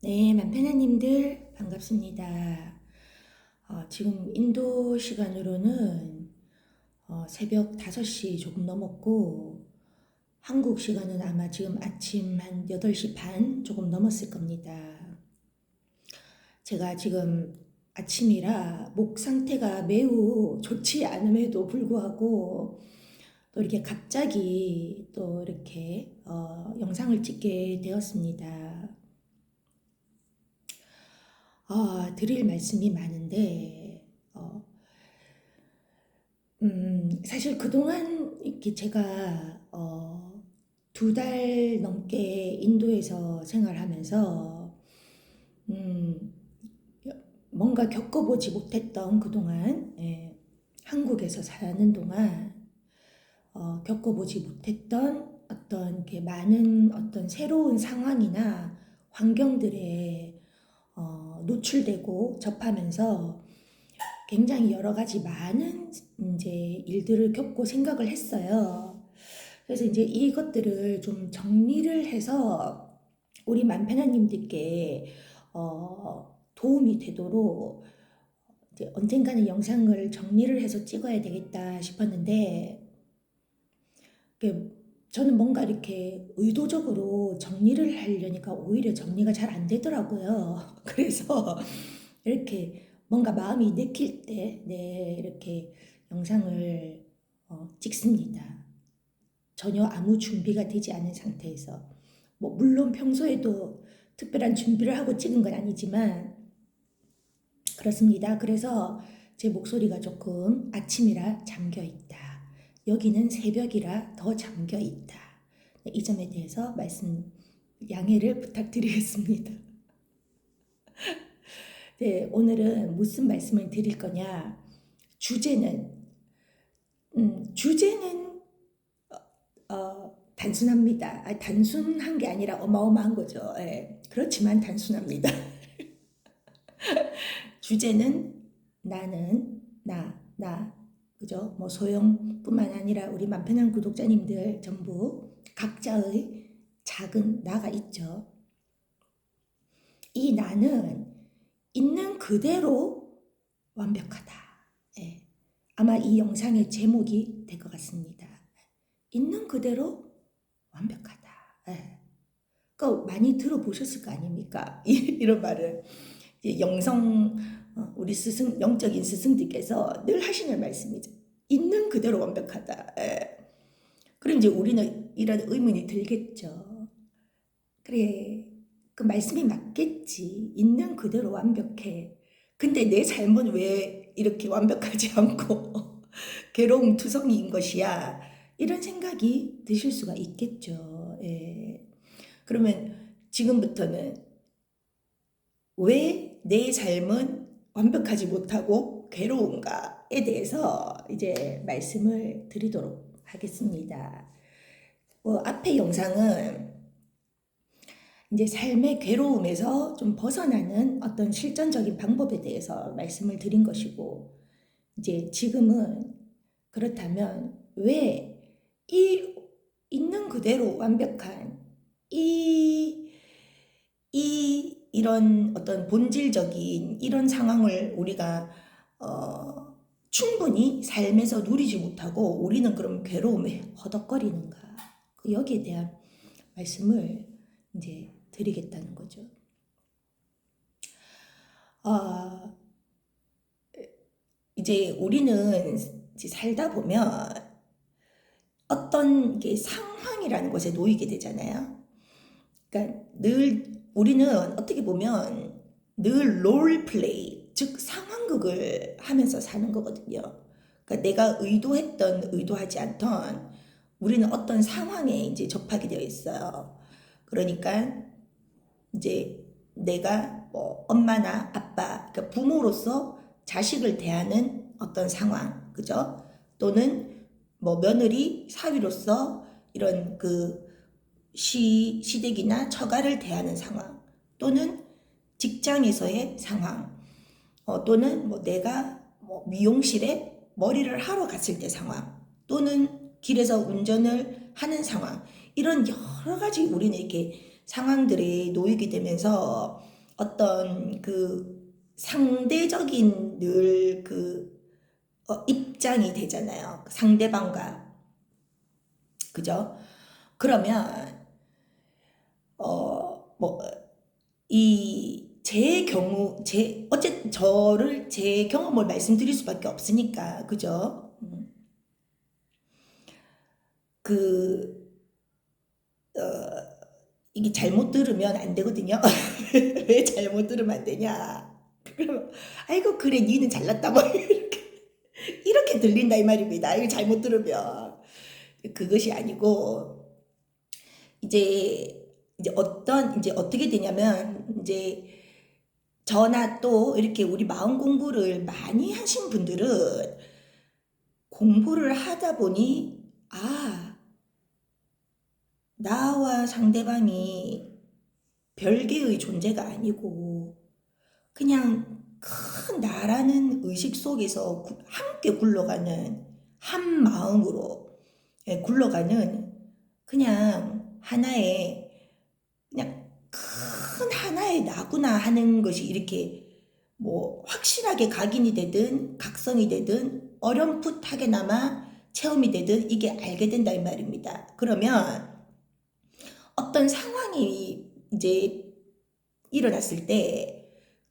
네, 만페나님들 반갑습니다. 지금 인도 시간으로는 새벽 5시 조금 넘었고 한국 시간은 아마 지금 아침 한 8시 반 조금 넘었을 겁니다. 제가 지금 아침이라 목 상태가 매우 좋지 않음에도 불구하고 또 이렇게 갑자기 또 이렇게 영상을 찍게 되었습니다. 드릴 말씀이 많은데, 사실 그동안 이렇게 제가 2달 넘게 인도에서 생활하면서, 음, 뭔가 겪어보지 못했던 그동안, 한국에서 사는 동안, 겪어보지 못했던 어떤 이렇게 많은 어떤 새로운 상황이나 환경들에 노출되고 접하면서 굉장히 여러 가지 많은 이제 일들을 겪고 생각을 했어요. 그래서 이제 이것들을 좀 정리를 해서 우리 만페나님들께 도움이 되도록 이제 언젠가는 영상을 정리를 해서 찍어야 되겠다 싶었는데, 저는 뭔가 이렇게 의도적으로 정리를 하려니까 오히려 정리가 잘 안 되더라고요. 그래서 이렇게 뭔가 마음이 내킬 때, 네, 이렇게 영상을 찍습니다. 전혀 아무 준비가 되지 않은 상태에서. 뭐, 물론 평소에도 특별한 준비를 하고 찍은 건 아니지만, 그렇습니다. 그래서 제 목소리가 조금 아침이라 잠겨 있다. 여기는 새벽이라 더 잠겨 있다. 네, 이 점에 대해서 양해를 부탁드리겠습니다. 네, 오늘은 무슨 말씀을 드릴 거냐? 주제는 단순합니다. 단순한 게 아니라 어마어마한 거죠. 예, 그렇지만 단순합니다. 주제는 나는 나 그죠? 뭐 소영뿐만 아니라 우리 만편한 구독자님들 전부 각자의 작은 나가 있죠. 이 나는 있는 그대로 완벽하다. 예. 아마 이 영상의 제목이 될 것 같습니다. 있는 그대로 완벽하다. 예. 그 많이 들어보셨을 거 아닙니까? 이런 말을 우리 영적인 스승들께서 늘 하시는 말씀이죠. 있는 그대로 완벽하다. 예. 그럼 이제 우리는 이런 의문이 들겠죠. 그래, 그 말씀이 맞겠지. 있는 그대로 완벽해. 근데 내 삶은 왜 이렇게 완벽하지 않고 괴로움 투성이인 것이야. 이런 생각이 드실 수가 있겠죠. 예. 그러면 지금부터는 왜 내 삶은 완벽하지 못하고 괴로운가에 대해서 이제 말씀을 드리도록 하겠습니다. 앞의 영상은 이제 삶의 괴로움에서 좀 벗어나는 어떤 실전적인 방법에 대해서 말씀을 드린 것이고, 이제 지금은 그렇다면 왜 이 있는 그대로 완벽한 이런 어떤 본질적인 이런 상황을 우리가 충분히 삶에서 누리지 못하고 우리는 그럼 괴로움에 허덕거리는가? 여기에 대한 말씀을 이제 드리겠다는 거죠. 이제 우리는 이제 살다 보면 어떤 게 상황이라는 것에 놓이게 되잖아요. 그러니까 우리는 어떻게 보면 늘 롤플레이, 즉 상황극을 하면서 사는 거거든요. 그러니까 내가 의도하지 않던 우리는 어떤 상황에 이제 접하게 되어 있어요. 그러니까 이제 내가 뭐 엄마나 아빠, 그러니까 부모로서 자식을 대하는 어떤 상황, 그죠? 또는 뭐 며느리, 사위로서 이런 시댁이나 처가를 대하는 상황, 또는 직장에서의 상황, 또는 뭐 내가 뭐 미용실에 머리를 하러 갔을 때 상황, 또는 길에서 운전을 하는 상황, 이런 여러 가지 우리는 이렇게 상황들에 놓이게 되면서 어떤 그 상대적인 늘 그 입장이 되잖아요. 상대방과. 그죠? 그러면 뭐 제 경우 어쨌든 제 경험을 말씀드릴 수밖에 없으니까 그죠? 그 이게 잘못 들으면 안 되거든요. 왜 잘못 들으면 안 되냐? 그러면 아이고 그래 니는 잘났다 뭐 이렇게 들린다 이 말입니다. 이거 잘못 들으면 그것이 아니고 이제 어떻게 되냐면 이제 저나 또 이렇게 우리 마음 공부를 많이 하신 분들은 공부를 하다 보니 나와 상대방이 별개의 존재가 아니고 그냥 큰 나라는 의식 속에서 함께 굴러가는 한 마음으로 굴러가는 그냥 그냥 큰 하나의 나구나 하는 것이 이렇게 뭐 확실하게 각인이 되든 각성이 되든 어렴풋하게나마 체험이 되든 이게 알게 된다 이 말입니다. 그러면 어떤 상황이 이제 일어났을 때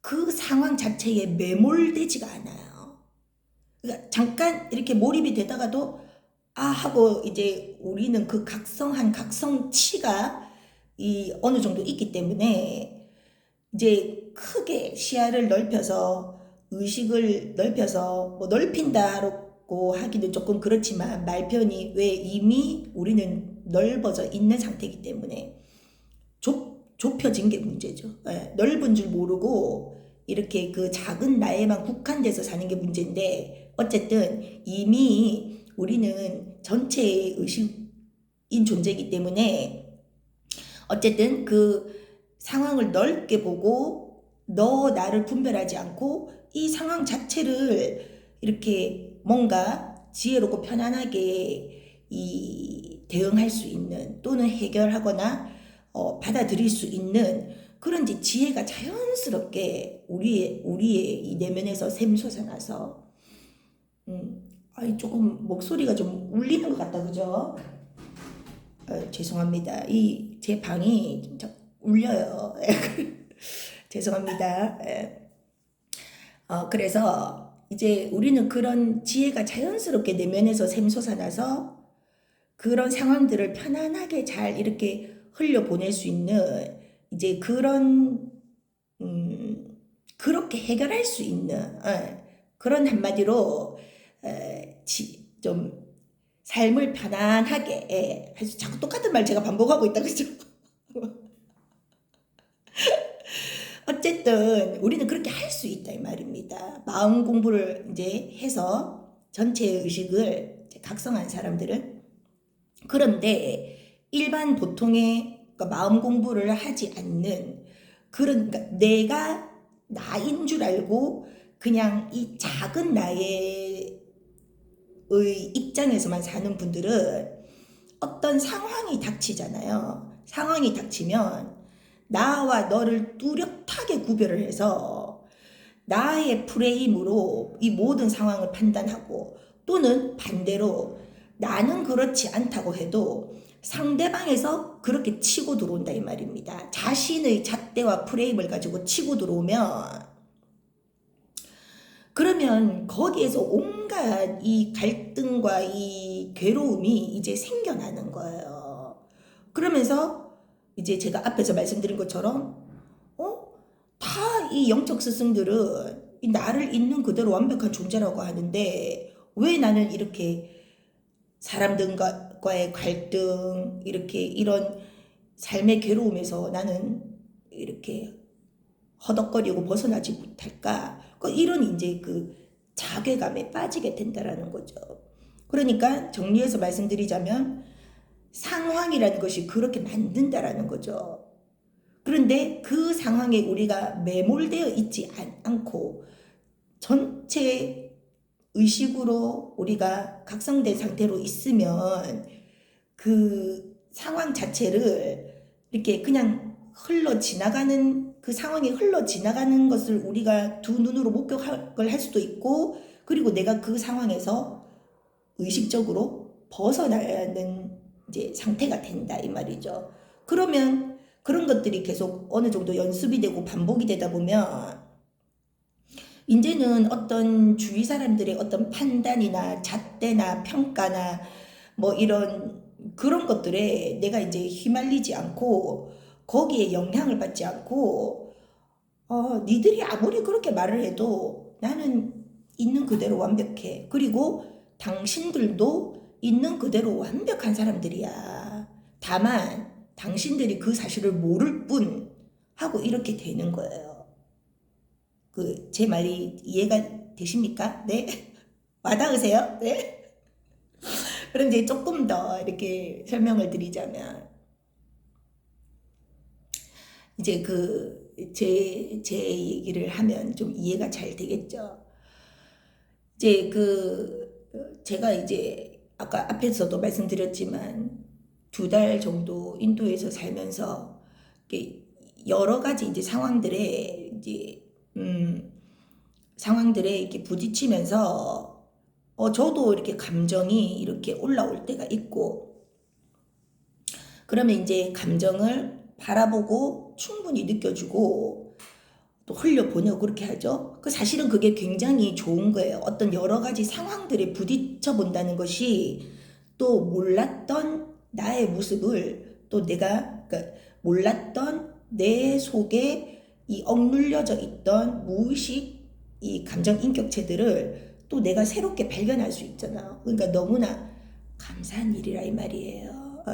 그 상황 자체에 매몰되지가 않아요. 그러니까 잠깐 이렇게 몰입이 되다가도 하고 이제 우리는 그 각성한 각성치가 어느 정도 있기 때문에 이제 크게 시야를 넓혀서 의식을 넓혀서 뭐 넓힌다고 하기는 조금 그렇지만 말편이 왜 이미 우리는 넓어져 있는 상태이기 때문에 좁혀진 게 문제죠. 넓은 줄 모르고 이렇게 그 작은 나에만 국한돼서 사는 게 문제인데 어쨌든 이미 우리는 전체의 의식인 존재이기 때문에 어쨌든 그 상황을 넓게 보고 너 나를 분별하지 않고 이 상황 자체를 이렇게 뭔가 지혜롭고 편안하게 대응할 수 있는 또는 해결하거나 받아들일 수 있는 그런 이제 지혜가 자연스럽게 우리의 이 내면에서 샘솟아나서 조금 목소리가 좀 울리는 것 같다 그죠? 죄송합니다. 제 방이 진짜 울려요. 죄송합니다. 그래서 이제 우리는 그런 지혜가 자연스럽게 내면에서 샘솟아나서 그런 상황들을 편안하게 잘 이렇게 흘려보낼 수 있는 이제 그렇게 해결할 수 있는 그런 한마디로 좀 삶을 편안하게 자꾸 똑같은 말 제가 반복하고 있다 그죠? 어쨌든 우리는 그렇게 할 수 있다 이 말입니다. 마음 공부를 이제 해서 전체의 의식을 각성한 사람들은 그런데 일반 보통의 그러니까 마음 공부를 하지 않는 그러니까 내가 나인 줄 알고 그냥 이 작은 나의 입장에서만 사는 분들은 어떤 상황이 닥치잖아요. 상황이 닥치면 나와 너를 뚜렷하게 구별을 해서 나의 프레임으로 이 모든 상황을 판단하고 또는 반대로 나는 그렇지 않다고 해도 상대방에서 그렇게 치고 들어온다 이 말입니다. 자신의 잣대와 프레임을 가지고 치고 들어오면 그러면 거기에서 온갖 이 갈등과 이 괴로움이 이제 생겨나는 거예요. 그러면서 이제 제가 앞에서 말씀드린 것처럼 다 이 영적 스승들은 나를 있는 그대로 완벽한 존재라고 하는데 왜 나는 이렇게 사람들과의 갈등 이렇게 이런 삶의 괴로움에서 나는 이렇게 허덕거리고 벗어나지 못할까? 이런 이제 그 자괴감에 빠지게 된다라는 거죠. 그러니까 정리해서 말씀드리자면 상황이라는 것이 그렇게 만든다라는 거죠. 그런데 그 상황에 우리가 매몰되어 있지 않고 전체 의식으로 우리가 각성된 상태로 있으면 그 상황 자체를 이렇게 그냥 흘러 지나가는 그 상황이 흘러 지나가는 것을 우리가 두 눈으로 목격을 할 수도 있고, 그리고 내가 그 상황에서 의식적으로 벗어나는 이제 상태가 된다 이 말이죠. 그러면 그런 것들이 계속 어느 정도 연습이 되고 반복이 되다 보면 이제는 어떤 주위 사람들의 어떤 판단이나 잣대나 평가나 뭐 이런 그런 것들에 내가 이제 휘말리지 않고 거기에 영향을 받지 않고 니들이 아무리 그렇게 말을 해도 나는 있는 그대로 완벽해. 그리고 당신들도 있는 그대로 완벽한 사람들이야. 다만 당신들이 그 사실을 모를 뿐 하고 이렇게 되는 거예요. 제 말이 이해가 되십니까? 네? 와닿으세요? 네? 그럼 이제 조금 더 이렇게 설명을 드리자면, 이제 제 얘기를 하면 좀 이해가 잘 되겠죠. 이제 제가 이제 아까 앞에서도 말씀드렸지만 2달 정도 인도에서 살면서 여러 가지 이제 상황들에 이렇게 부딪히면서 저도 이렇게 감정이 이렇게 올라올 때가 있고, 그러면 이제 감정을 바라보고 충분히 느껴주고 또 흘려보내고 그렇게 하죠. 사실은 그게 굉장히 좋은 거예요. 어떤 여러 가지 상황들에 부딪혀 본다는 것이 또 몰랐던 나의 모습을 또 내가 몰랐던 내 속에 이 억눌려져 있던 무의식 이 감정 인격체들을 또 내가 새롭게 발견할 수 있잖아. 그러니까 너무나 감사한 일이라 이 말이에요.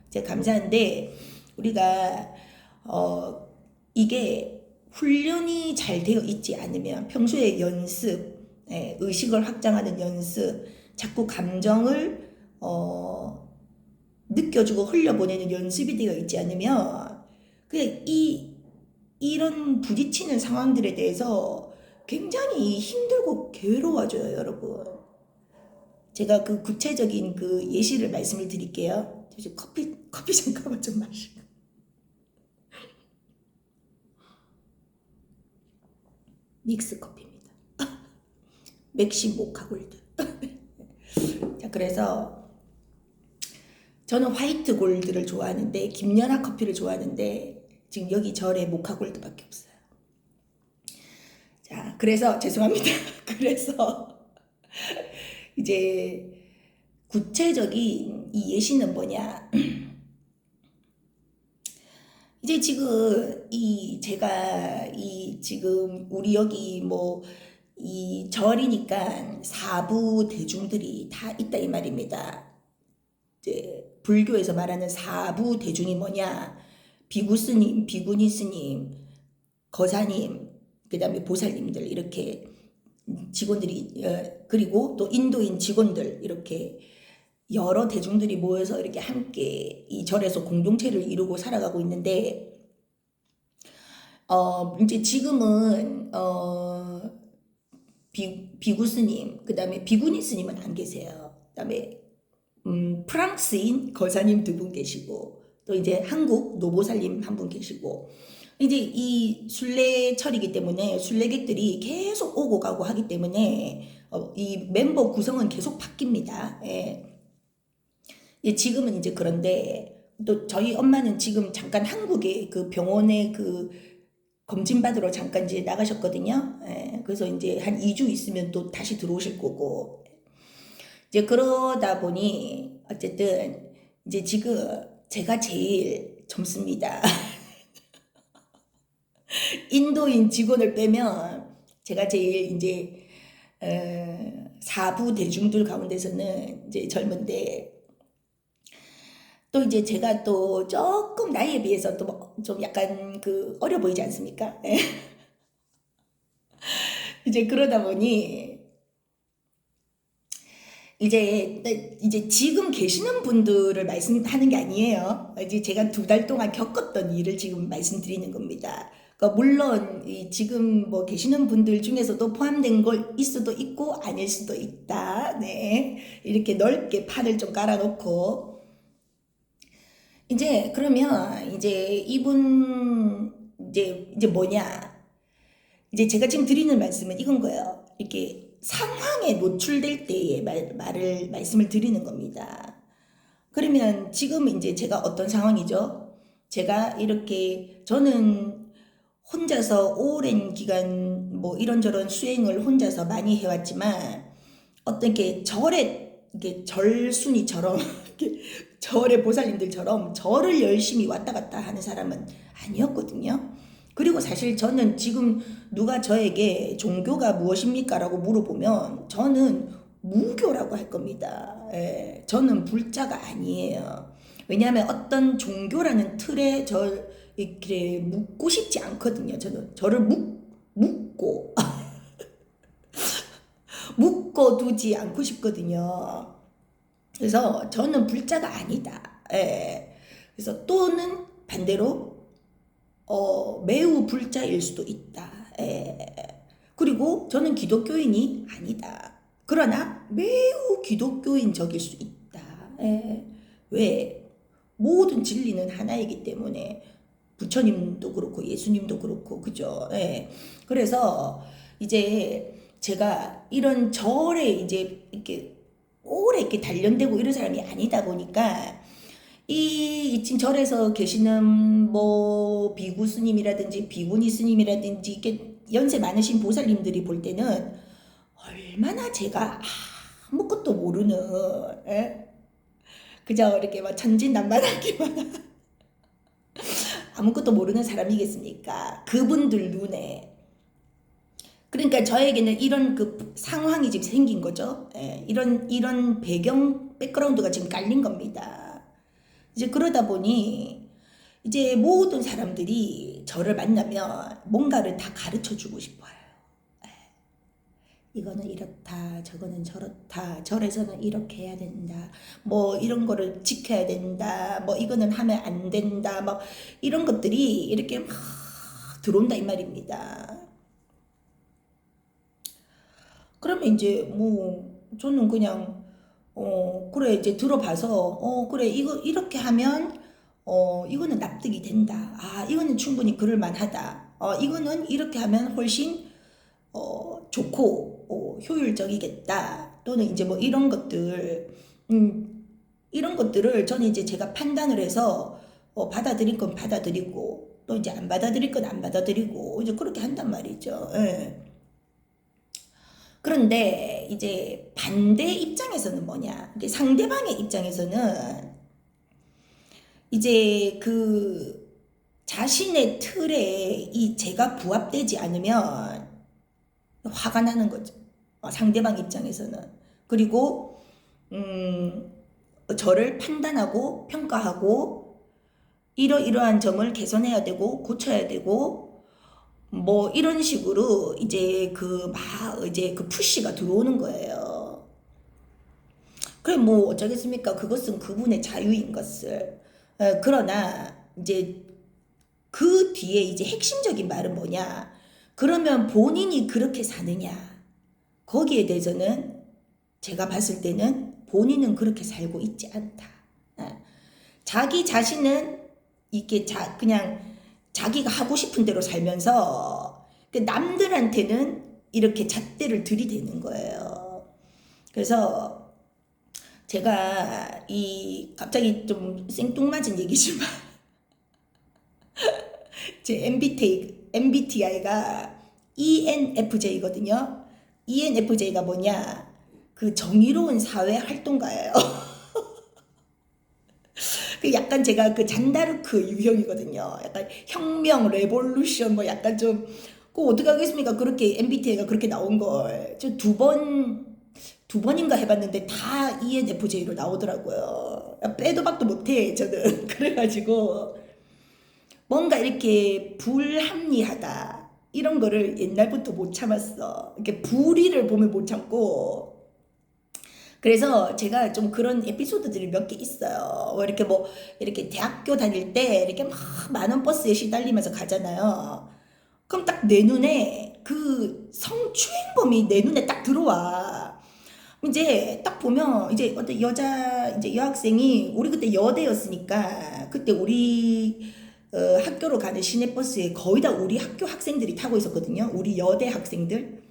제가 감사한데 우리가 이게 훈련이 잘 되어 있지 않으면 평소에 연습, 의식을 확장하는 연습, 자꾸 감정을 느껴주고 흘려보내는 연습이 되어 있지 않으면 그냥 이런 부딪히는 상황들에 대해서 굉장히 힘들고 괴로워져요, 여러분. 제가 구체적인 예시를 말씀을 드릴게요. 커피 잠깐만 좀 마시고. 믹스 커피입니다. 맥시 모카 골드. 자, 그래서 저는 화이트 골드를 좋아하는데, 김연아 커피를 좋아하는데, 지금 여기 절에 모카 골드밖에 없어요. 자, 그래서 죄송합니다. 그래서 이제 구체적인 이 예시는 뭐냐? 이제 지금 제가 지금 우리 여기 이 절이니까 사부 대중들이 다 있다 이 말입니다. 이제 불교에서 말하는 사부 대중이 뭐냐? 비구 스님, 비구니 스님, 거사님, 그 다음에 보살님들 이렇게 직원들이 그리고 또 인도인 직원들 이렇게 여러 대중들이 모여서 이렇게 함께 이 절에서 공동체를 이루고 살아가고 있는데 이제 지금은 비구 스님, 그 다음에 비구니 스님은 안 계세요. 그 다음에 프랑스인 거사님 2분 계시고 또 이제 한국 노보살님 1분 계시고 이제 이 순례철이기 때문에 순례객들이 계속 오고 가고 하기 때문에 이 멤버 구성은 계속 바뀝니다. 예. 지금은 이제 그런데 또 저희 엄마는 지금 잠깐 한국에 병원에 검진 받으러 잠깐 이제 나가셨거든요. 예. 그래서 이제 한 2주 있으면 또 다시 들어오실 거고. 이제 그러다 보니 어쨌든 이제 지금 제가 제일 젊습니다. 인도인 직원을 빼면 제가 제일 이제 사부 대중들 가운데서는 이제 젊은데 또 이제 제가 또 조금 나이에 비해서 또 좀 약간 어려 보이지 않습니까? 이제 그러다 보니 이제 지금 계시는 분들을 말씀하는 게 아니에요. 이제 제가 2달 동안 겪었던 일을 지금 말씀드리는 겁니다. 그러니까 물론 지금 계시는 분들 중에서도 포함된 걸 수도 있고 아닐 수도 있다. 네, 이렇게 넓게 판을 좀 깔아놓고 이제 그러면 이제 이분 이제 뭐냐? 이제 제가 지금 드리는 말씀은 이건 거예요. 이렇게 상황에 노출될 때의 말씀을 드리는 겁니다. 그러면 지금 이제 제가 어떤 상황이죠? 제가 이렇게 저는 혼자서 오랜 기간 뭐 이런저런 수행을 혼자서 많이 해왔지만 어떤 게 절에 이게 절순이처럼 이렇게 절의 보살님들처럼 절을 열심히 왔다 갔다 하는 사람은 아니었거든요. 그리고 사실 저는 지금 누가 저에게 종교가 무엇입니까? 라고 물어보면 저는 무교라고 할 겁니다. 예, 저는 불자가 아니에요. 왜냐하면 어떤 종교라는 틀에 이렇게 묻고 싶지 않거든요. 저를 묶고 묶어두지 않고 싶거든요. 그래서 저는 불자가 아니다. 예. 그래서 또는 반대로 매우 불자일 수도 있다. 예. 그리고 저는 기독교인이 아니다. 그러나 매우 기독교인적일 수 있다. 예. 왜? 모든 진리는 하나이기 때문에 부처님도 그렇고 예수님도 그렇고 그죠? 예. 그래서 이제 제가 이런 절에 이제 이렇게 오래 이렇게 단련되고 이런 사람이 아니다 보니까 지금 절에서 계시는 뭐 비구 스님이라든지 비구니 스님이라든지 이렇게 연세 많으신 보살님들이 볼 때는 얼마나 제가 아무것도 모르는 에? 그저 이렇게 막 천진난만하기만 아무것도 모르는 사람이겠습니까? 그분들 눈에. 그러니까 저에게는 이런 그 상황이 지금 생긴 거죠. 예, 이런 백그라운드가 지금 깔린 겁니다. 이제 그러다 보니 이제 모든 사람들이 저를 만나면 뭔가를 다 가르쳐 주고 싶어요. 이거는 이렇다, 저거는 저렇다, 절에서는 이렇게 해야 된다, 뭐 이런 거를 지켜야 된다, 뭐 이거는 하면 안 된다, 뭐 이런 것들이 이렇게 막 들어온다 이 말입니다. 그러면 이제 뭐 저는 그냥 그래 이제 들어봐서 그래 이거 이렇게 하면 이거는 납득이 된다. 아 이거는 충분히 그럴 만하다. 이거는 이렇게 하면 훨씬 좋고 효율적이겠다. 또는 이제 뭐 이런 것들 이런 것들을 저는 이제 제가 판단을 해서 받아들일 건 받아들이고 또 이제 안 받아들일 건 안 받아들이고 이제 그렇게 한단 말이죠. 예. 그런데 이제 반대 입장에서는 뭐냐? 이게 상대방의 입장에서는 이제 그 자신의 틀에 이 제가 부합되지 않으면 화가 나는 거죠. 상대방 입장에서는. 그리고 저를 판단하고 평가하고 이러이러한 점을 개선해야 되고 고쳐야 되고 뭐 이런 식으로 이제 이제 그 푸시가 들어오는 거예요. 그래 뭐 어쩌겠습니까? 그것은 그분의 자유인 것을. 그러나 이제 그 뒤에 이제 핵심적인 말은 뭐냐? 그러면 본인이 그렇게 사느냐? 거기에 대해서는 제가 봤을 때는 본인은 그렇게 살고 있지 않다. 자기 자신은 이게 그냥 자기가 하고 싶은 대로 살면서 남들한테는 이렇게 잣대를 들이대는 거예요. 그래서 제가 갑자기 좀 생뚱맞은 얘기지만 제 MBTI가 ENFJ거든요. ENFJ가 뭐냐? 그 정의로운 사회 활동가예요. 그 약간 제가 그 잔다르크 유형이거든요. 약간 혁명, 레볼루션 뭐 약간 좀 어떻게 하겠습니까? 그렇게 MBTI가 그렇게 나온 걸. 저 두 번인가 해봤는데 다 ENFJ로 나오더라고요. 빼도 박도 못해 저는. 그래가지고 뭔가 이렇게 불합리하다 이런 거를 옛날부터 못 참았어. 이렇게 불의를 보면 못 참고. 그래서 제가 좀 그런 에피소드들이 몇 개 있어요. 이렇게 대학교 다닐 때 이렇게 막 많은 버스에 시달리면서 가잖아요. 그럼 딱 내 눈에 그 성추행범이 내 눈에 딱 들어와. 이제 딱 보면 이제 어떤 여자 이제 여학생이 우리 그때 여대였으니까 그때 우리 학교로 가는 시내버스에 거의 다 우리 학교 학생들이 타고 있었거든요. 우리 여대 학생들.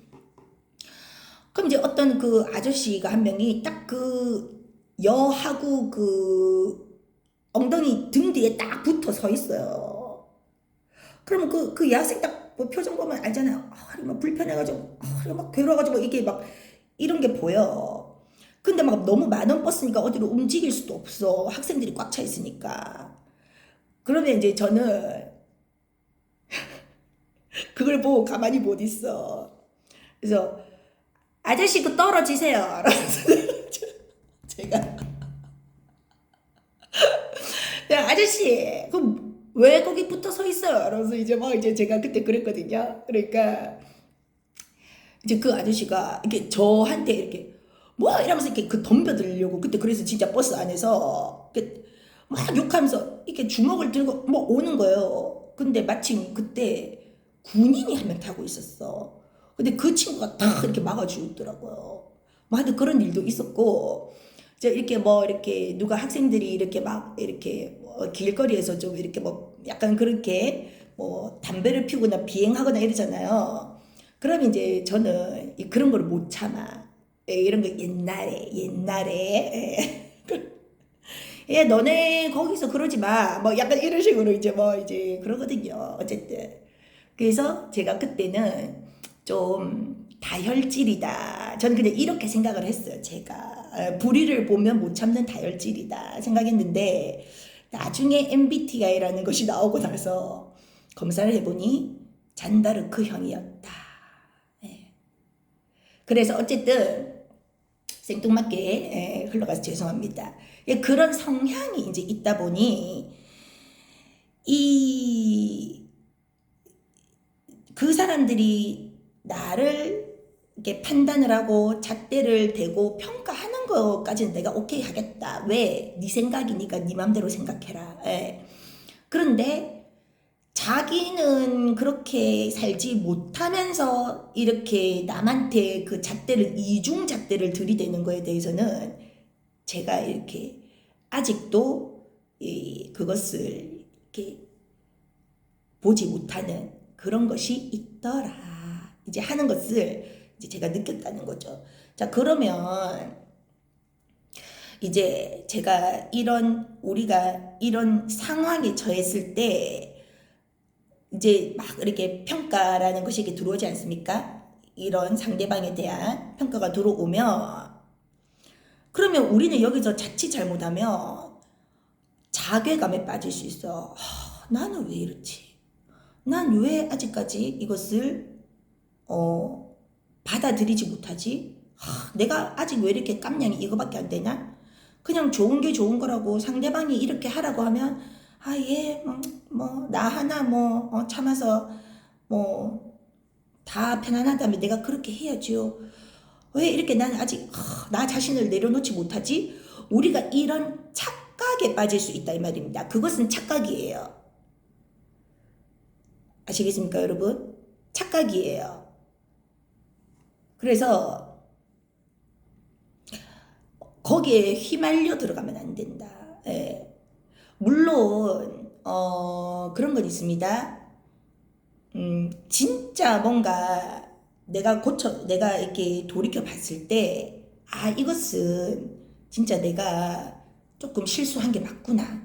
그럼 이제 어떤 그 아저씨가 한 명이 딱 그 여하고 그 엉덩이 등 뒤에 딱 붙어 서 있어요. 그러면 그 여학생 딱뭐 표정 보면 알잖아요. 막 불편해가지고, 막 괴로워가지고 이게 막 이런 게 보여. 근데 막 너무 많은 버스니까 어디로 움직일 수도 없어. 학생들이 꽉 차 있으니까. 그러면 이제 저는 그걸 보고 가만히 못 있어. 그래서 아저씨 그 떨어지세요. 제가 야 아저씨 그 왜 거기 붙어 서 있어요? 그래서 이제 막 이제 제가 그때 그랬거든요. 그러니까 이제 그 아저씨가 이렇게 저한테 이렇게 뭐 이러면서 이렇게 그 덤벼들려고 그때 그래서 진짜 버스 안에서 이렇게 막 욕하면서 이렇게 주먹을 들고 뭐 오는 거예요. 근데 마침 그때 군인이 한 명 타고 있었어. 근데 그 친구가 탁 이렇게 막아주더라고요. 뭐 하여튼 그런 일도 있었고 이제 이렇게 뭐 이렇게 누가 학생들이 이렇게 막 이렇게 뭐 길거리에서 좀 이렇게 뭐 약간 그렇게 뭐 담배를 피우거나 비행하거나 이러잖아요. 그러면 이제 저는 그런 걸 못 참아. 이런 거 옛날에 예, 너네 거기서 그러지 마. 뭐 약간 이런 식으로 이제 뭐 이제 그러거든요. 어쨌든. 그래서 제가 그때는 좀 다혈질이다. 저는 그냥 이렇게 생각을 했어요. 제가 불의를 보면 못 참는 다혈질이다 생각했는데 나중에 MBTI라는 것이 나오고 나서 검사를 해보니 잔다르크 형이었다. 예. 그래서 어쨌든 생뚱맞게 흘러가서 죄송합니다. 예, 그런 성향이 이제 있다 보니 이 그 사람들이 나를 이렇게 판단을 하고 잣대를 대고 평가하는 것까지는 내가 오케이 하겠다. 왜? 네 생각이니까 네 맘대로 생각해라. 예. 그런데 자기는 그렇게 살지 못하면서 이렇게 남한테 그 잣대를 이중 잣대를 들이대는 거에 대해서는 제가 이렇게 아직도 그것을 이렇게 보지 못하는 그런 것이 있더라. 이제 하는 것을 이제 제가 느꼈다는 거죠. 자, 그러면 이제 제가 우리가 이런 상황에 처했을 때 이제 막 이렇게 평가라는 것이 이렇게 들어오지 않습니까? 이런 상대방에 대한 평가가 들어오면 그러면 우리는 여기서 자칫 잘못하면 자괴감에 빠질 수 있어. 나는 왜 이렇지? 난 왜 아직까지 이것을 받아들이지 못하지? 내가 아직 왜 이렇게 깜냥이 이거밖에 안 되나? 그냥 좋은 게 좋은 거라고 상대방이 이렇게 하라고 하면 예, 뭐 나 하나 뭐 참아서 뭐 다 편안하다면 내가 그렇게 해야지요. 왜 이렇게 나는 아직 나 자신을 내려놓지 못하지? 우리가 이런 착각에 빠질 수 있다 이 말입니다. 그것은 착각이에요. 아시겠습니까, 여러분? 착각이에요. 그래서 거기에 휘말려 들어가면 안 된다. 예. 물론 그런 건 있습니다. 진짜 뭔가 내가 이렇게 돌이켜 봤을 때 이것은 진짜 내가 조금 실수한 게 맞구나.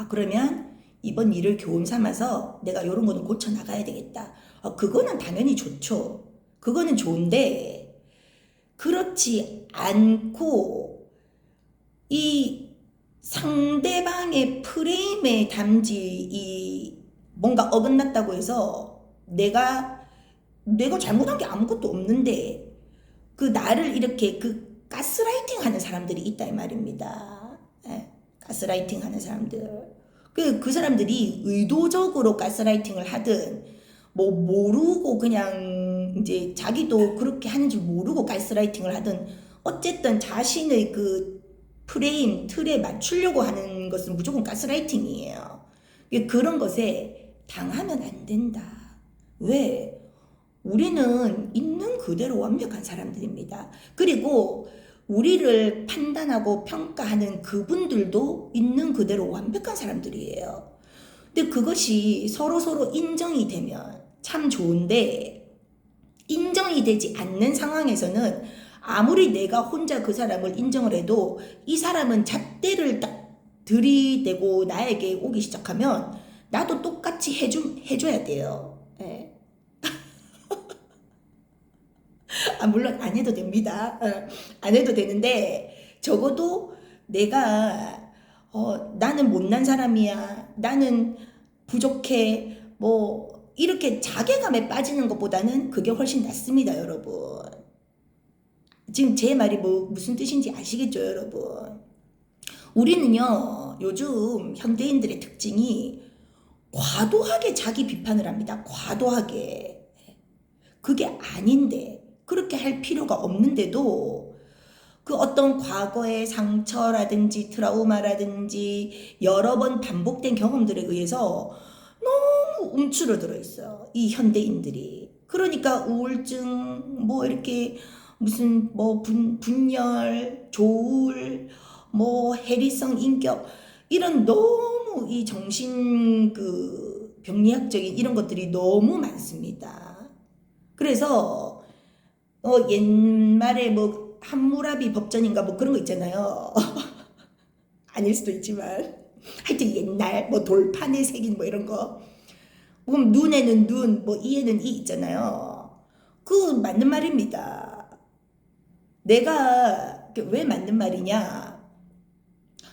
그러면 이번 일을 교훈 삼아서 내가 이런 거는 고쳐 나가야 되겠다. 그거는 당연히 좋죠. 그거는 좋은데 그렇지 않고 이 상대방의 프레임에 담지 이 뭔가 어긋났다고 해서 내가 잘못한 게 아무것도 없는데 그 나를 이렇게 그 가스라이팅 하는 사람들이 있다 이 말입니다. 예, 가스라이팅 하는 사람들. 그 사람들이 의도적으로 가스라이팅을 하든 뭐 모르고 그냥 이제 자기도 그렇게 하는 줄 모르고 가스라이팅을 하든 어쨌든 자신의 그 프레임 틀에 맞추려고 하는 것은 무조건 가스라이팅이에요. 그런 것에 당하면 안 된다. 왜? 우리는 있는 그대로 완벽한 사람들입니다. 그리고 우리를 판단하고 평가하는 그분들도 있는 그대로 완벽한 사람들이에요. 근데 그것이 서로서로 인정이 되면 참 좋은데, 인정이 되지 않는 상황에서는 아무리 내가 혼자 그 사람을 인정을 해도 이 사람은 잣대를 딱 들이대고 나에게 오기 시작하면 나도 똑같이 해줘야 돼요. 예. 물론 안 해도 됩니다. 안 해도 되는데, 적어도 내가 나는 못난 사람이야, 나는 부족해, 뭐 이렇게 자괴감에 빠지는 것보다는 그게 훨씬 낫습니다, 여러분. 지금 제 말이 무슨 뜻인지 아시겠죠, 여러분? 우리는요, 요즘 현대인들의 특징이 과도하게 자기 비판을 합니다. 과도하게. 그게 아닌데, 그렇게 할 필요가 없는데도 그 어떤 과거의 상처라든지 트라우마라든지 여러 번 반복된 경험들에 의해서 너무 움츠러들어 있어요, 이 현대인들이. 그러니까 우울증, 뭐 이렇게 무슨 뭐 분열, 조울, 뭐 해리성 인격, 이런 너무 이 정신 그 병리학적인 이런 것들이 너무 많습니다. 그래서 옛말에 뭐 함무라비 법전인가 뭐 그런 거 있잖아요. 아닐 수도 있지만 하여튼 옛날 뭐 돌판에 새긴 뭐 이런 거. 그럼 눈에는 눈, 뭐 이에는 이 있잖아요. 그 맞는 말입니다. 내가 왜 맞는 말이냐?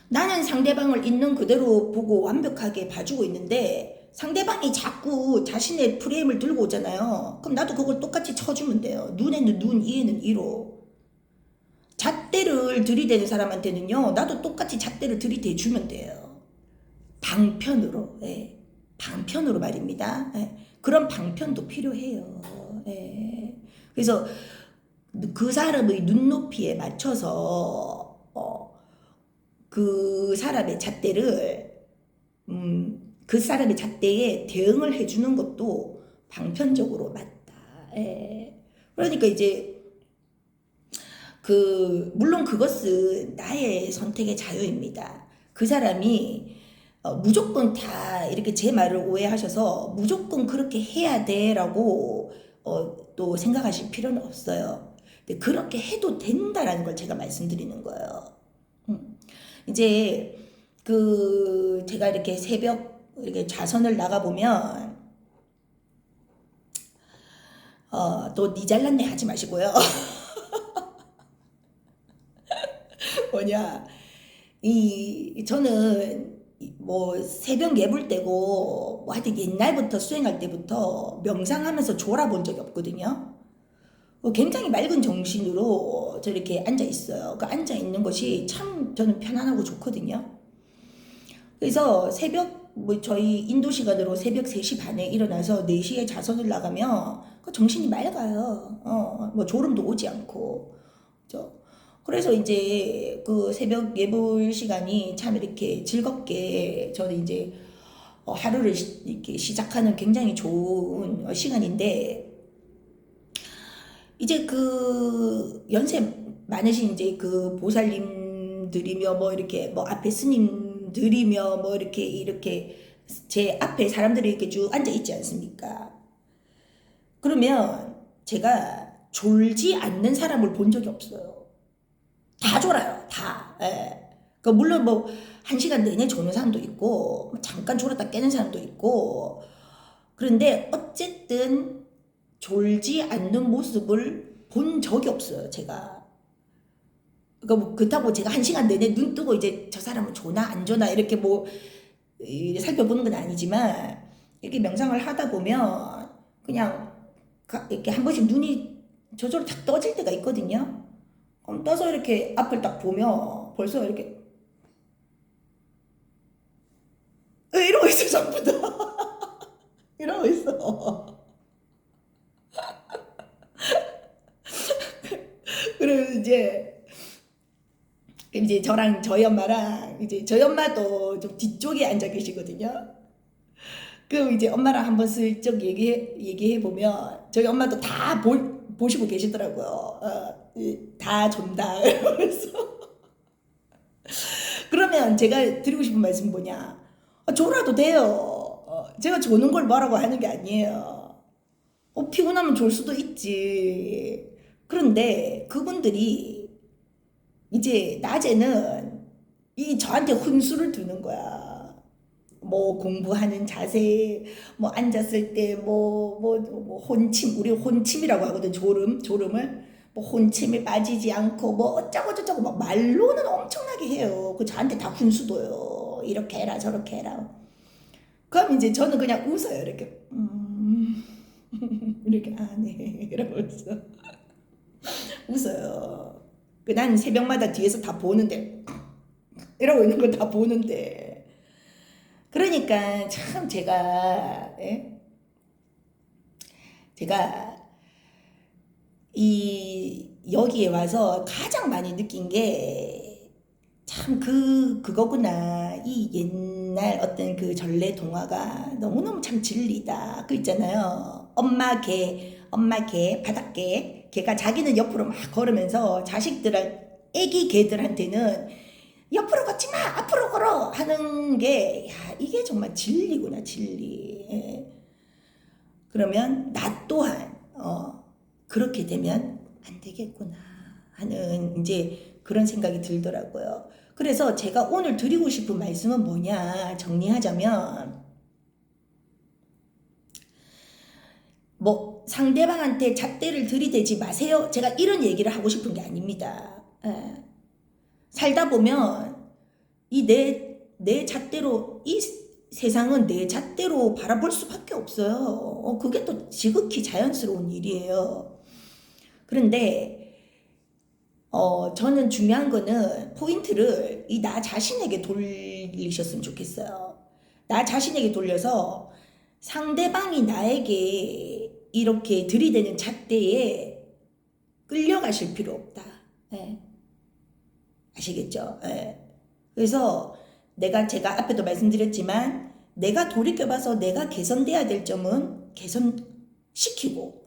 나는 상대방을 있는 그대로 보고 완벽하게 봐주고 있는데 상대방이 자꾸 자신의 프레임을 들고 오잖아요. 그럼 나도 그걸 똑같이 쳐주면 돼요. 눈에는 눈, 이에는 이로. 잣대를 들이대는 사람한테는요, 나도 똑같이 잣대를 들이대주면 돼요. 방편으로. 예. 방편으로 말입니다. 예. 그런 방편도 필요해요. 예. 그래서 그 사람의 눈높이에 맞춰서 그 사람의 잣대를 그 사람의 잣대에 대응을 해주는 것도 방편적으로 맞다. 예. 그러니까 이제 물론 그것은 나의 선택의 자유입니다. 그 사람이 무조건 다 이렇게 제 말을 오해하셔서 무조건 그렇게 해야 돼라고 또 생각하실 필요는 없어요. 근데 그렇게 해도 된다라는 걸 제가 말씀드리는 거예요. 이제 제가 이렇게 새벽 이렇게 좌선을 나가보면 또 니 잘났네 하지 마시고요. 뭐냐, 저는 뭐 새벽 예불 때고 뭐 하여튼 옛날부터 수행할 때부터 명상하면서 졸아본 적이 없거든요. 굉장히 맑은 정신으로 저렇게 앉아 있어요. 그 앉아 있는 것이 참 저는 편안하고 좋거든요. 그래서 새벽 뭐 저희 인도 시간으로 새벽 3시 반에 일어나서 4시에 자선을 나가면 그 정신이 맑아요. 뭐 졸음도 오지 않고. 그래서 이제 그 새벽 예불 시간이 참 이렇게 즐겁게 저는 이제 하루를 이렇게 시작하는 굉장히 좋은 시간인데, 이제 그 연세 많으신 이제 그 보살님들이며 뭐 이렇게 뭐 앞에 스님들이며 뭐 이렇게 제 앞에 사람들이 이렇게 쭉 앉아 있지 않습니까? 그러면 제가 졸지 않는 사람을 본 적이 없어요. 다 졸아요, 다. 예. 물론 뭐 1시간 내내 조는 사람도 있고 뭐 잠깐 졸았다 깨는 사람도 있고, 그런데 어쨌든 졸지 않는 모습을 본 적이 없어요, 제가. 그러니까 뭐 그렇다고 제가 1시간 내내 눈 뜨고 이제 저 사람은 조나 안 조나 이렇게 뭐 살펴보는 건 아니지만, 이렇게 명상을 하다 보면 그냥 이렇게 한 번씩 눈이 저절로 탁 떠질 때가 있거든요. 그럼 떠서 이렇게 앞을 딱 보면 벌써 이렇게 이러고 있어, 전부 다. 이러고 있어. 그리고 이제 저랑 저희 엄마랑 이제 저희 엄마도 좀 뒤쪽에 앉아 계시거든요. 그럼 이제 엄마랑 한번 슬쩍 얘기해 보면 저희 엄마도 다 보시고 계시더라고요. 다 존다. 이러면서. 그러면 제가 드리고 싶은 말씀은 뭐냐? 줘라도 돼요. 제가 조는 걸 뭐라고 하는 게 아니에요. 피곤하면 졸 수도 있지. 그런데 그분들이 이제 낮에는 저한테 훈수를 두는 거야. 뭐 공부하는 자세, 뭐 앉았을 때 뭐 혼침, 우리 혼침이라고 하거든. 졸음을 뭐 혼침에 빠지지 않고 뭐 어쩌고 저쩌고 막 말로는 엄청나게 해요. 그 저한테 다 훈수둬요. 이렇게 해라 저렇게 해라. 그럼 이제 저는 그냥 웃어요. 이렇게 이렇게 네 이러면서 웃어요. 난 새벽마다 뒤에서 다 보는데 이러고 있는 걸 다 보는데. 그러니까 참 제가 여기에 와서 가장 많이 느낀 게 참 그거구나. 이 옛날 어떤 그 전래 동화가 너무너무 참 진리다. 그 있잖아요. 엄마 개, 바닷개. 걔가 자기는 옆으로 막 걸으면서 애기 개들한테는 옆으로 걷지 마, 앞으로 걸어 하는 게, 이게 정말 진리구나, 진리. 그러면 나 또한 그렇게 되면 안 되겠구나 하는 이제 그런 생각이 들더라고요. 그래서 제가 오늘 드리고 싶은 말씀은 뭐냐 정리하자면, 뭐 상대방한테 잣대를 들이대지 마세요. 제가 이런 얘기를 하고 싶은 게 아닙니다. 살다 보면 내 잣대로 이 세상은 내 잣대로 바라볼 수밖에 없어요. 그게 또 지극히 자연스러운 일이에요. 그런데 저는 중요한 거는 포인트를 나 자신에게 돌리셨으면 좋겠어요. 나 자신에게 돌려서 상대방이 나에게 이렇게 들이대는 잣대에 끌려가실 필요 없다. 아시겠죠? 그래서 제가 앞에도 말씀드렸지만 내가 돌이켜봐서 내가 개선돼야 될 점은 개선시키고,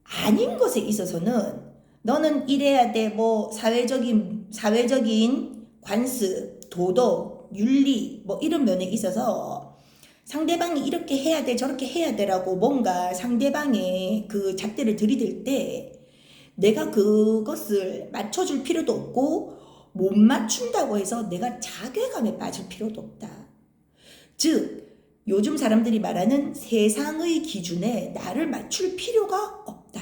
아닌 것에 있어서는 너는 이래야 돼. 뭐 사회적인 관습, 도덕, 윤리 뭐 이런 면에 있어서 상대방이 이렇게 해야 돼, 저렇게 해야 돼라고 뭔가 상대방의 그 잣대를 들이댈 때 내가 그것을 맞춰줄 필요도 없고 못 맞춘다고 해서 내가 자괴감에 빠질 필요도 없다. 즉 요즘 사람들이 말하는 세상의 기준에 나를 맞출 필요가 없다.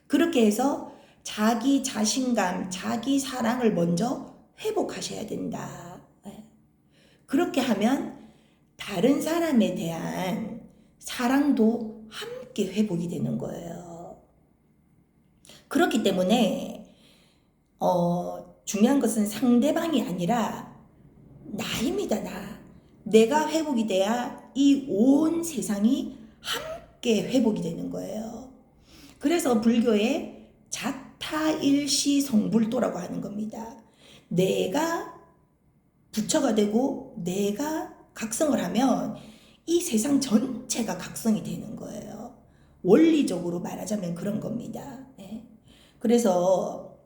그렇게 해서 자기 자신감, 자기 사랑을 먼저 회복하셔야 된다. 그렇게 하면 다른 사람에 대한 사랑도 함께 회복이 되는 거예요. 그렇기 때문에 중요한 것은 상대방이 아니라 나입니다. 내가 회복이 돼야 이 온 세상이 함께 회복이 되는 거예요. 그래서 불교에 작타일시 성불도라고 하는 겁니다. 내가 부처가 되고 내가 각성을 하면 이 세상 전체가 각성이 되는 거예요. 원리적으로 말하자면 그런 겁니다. 그래서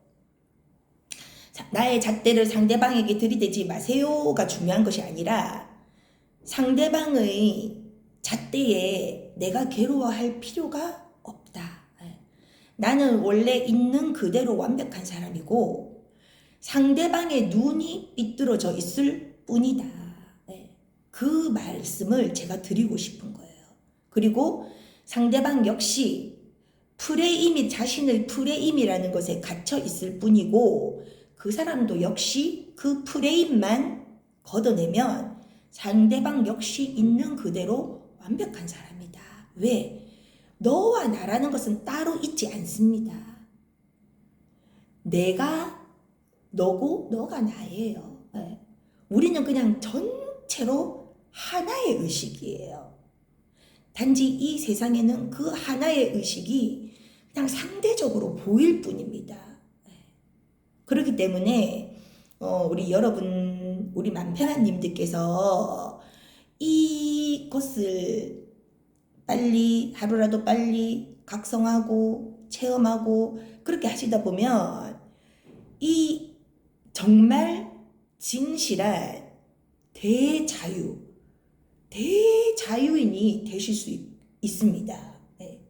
나의 잣대를 상대방에게 들이대지 마세요가 중요한 것이 아니라 상대방의 잣대에 내가 괴로워할 필요가 없다. 나는 원래 있는 그대로 완벽한 사람이고 상대방의 눈이 삐뚤어져 있을 뿐이다. 그 말씀을 제가 드리고 싶은 거예요. 그리고 상대방 역시 자신의 프레임이라는 것에 갇혀 있을 뿐이고 그 사람도 역시 그 프레임만 걷어내면 상대방 역시 있는 그대로 완벽한 사람이다. 왜? 너와 나라는 것은 따로 있지 않습니다. 내가 너고 너가 나예요. 우리는 그냥 전체로 하나의 의식이에요. 단지 이 세상에는 그 하나의 의식이 그냥 상대적으로 보일 뿐입니다. 그렇기 때문에 우리 맘편아님들께서 이것을 하루라도 빨리 각성하고 체험하고 그렇게 하시다 보면 이 정말 진실한 대자유인이 되실 수 있습니다. 네.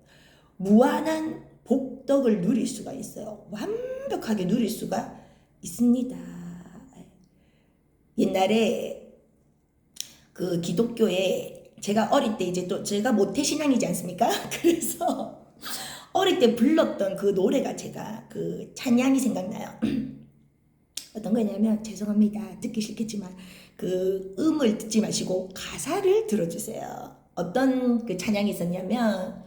무한한 복덕을 누릴 수가 있어요. 완벽하게 누릴 수가 있습니다. 옛날에 그 기독교에 제가 어릴 때 이제 또 제가 모태신앙이지 않습니까? 그래서 어릴 때 불렀던 그 노래가 제가 그 찬양이 생각나요. 어떤 거냐면 죄송합니다. 듣기 싫겠지만 그 음을 듣지 마시고 가사를 들어주세요. 어떤 그 찬양이 있었냐면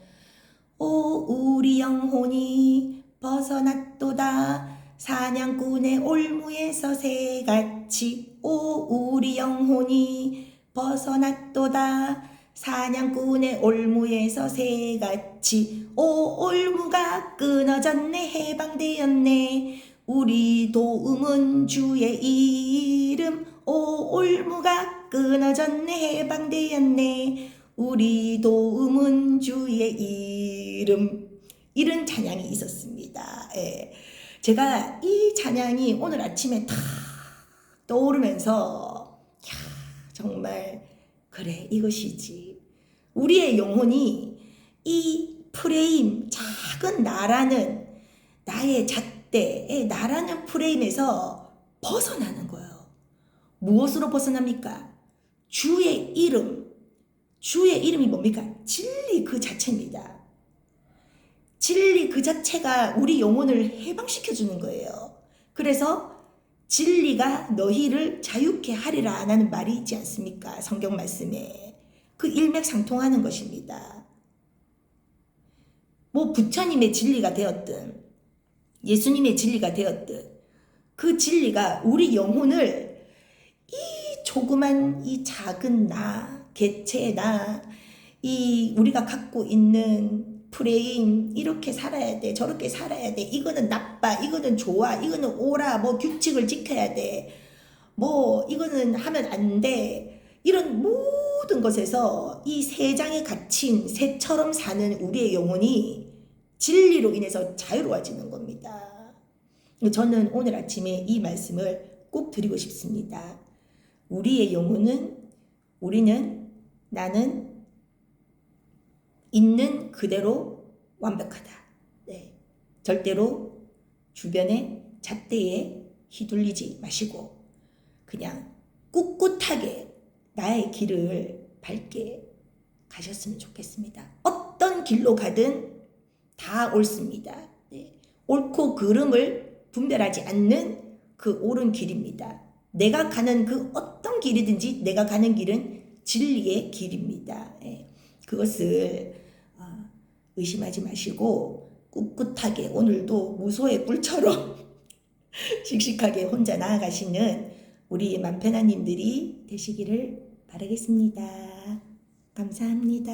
오 우리 영혼이 벗어났도다 사냥꾼의 올무에서 새같이 오 우리 영혼이 벗어났도다 사냥꾼의 올무에서 새같이 오 올무가 끊어졌네 해방되었네 우리 도움은 주의 이름 오 올무가 끊어졌네 해방되었네 우리 도움은 주의 이름 이런 찬양이 있었습니다. 예. 제가 이 찬양이 오늘 아침에 탁 떠오르면서 정말 그래 이것이지 우리의 영혼이 이 프레임 작은 나라는 나의 잣대의 나라는 프레임에서 벗어나는 거예요. 무엇으로 벗어납니까? 주의 이름이 뭡니까? 진리 그 자체입니다. 진리 그 자체가 우리 영혼을 해방시켜주는 거예요. 그래서 진리가 너희를 자유케 하리라 라는 말이 있지 않습니까? 성경 말씀에. 그 일맥상통하는 것입니다. 뭐 부처님의 진리가 되었든 예수님의 진리가 되었든 그 진리가 우리 영혼을 이 조그만 이 작은 나, 개체의 나, 이 우리가 갖고 있는 프레임 이렇게 살아야 돼 저렇게 살아야 돼 이거는 나빠 이거는 좋아 이거는 옳아 뭐 규칙을 지켜야 돼 뭐 이거는 하면 안 돼 이런 모든 것에서 이 세상에 갇힌 새처럼 사는 우리의 영혼이 진리로 인해서 자유로워지는 겁니다. 저는 오늘 아침에 이 말씀을 꼭 드리고 싶습니다. 우리의 영혼은 나는 있는 그대로 완벽하다. 네. 절대로 주변의 잣대에 휘둘리지 마시고 그냥 꿋꿋하게 나의 길을 밝게 가셨으면 좋겠습니다. 어떤 길로 가든 다 옳습니다. 네. 옳고 그름을 분별하지 않는 그 옳은 길입니다. 내가 가는 그 어떤 길이든지 내가 가는 길은 진리의 길입니다. 네. 그것을 의심하지 마시고 꿋꿋하게 오늘도 무소의 꿀처럼 씩씩하게 혼자 나아가시는 우리 맘편아님들이 되시기를 바라겠습니다. 감사합니다.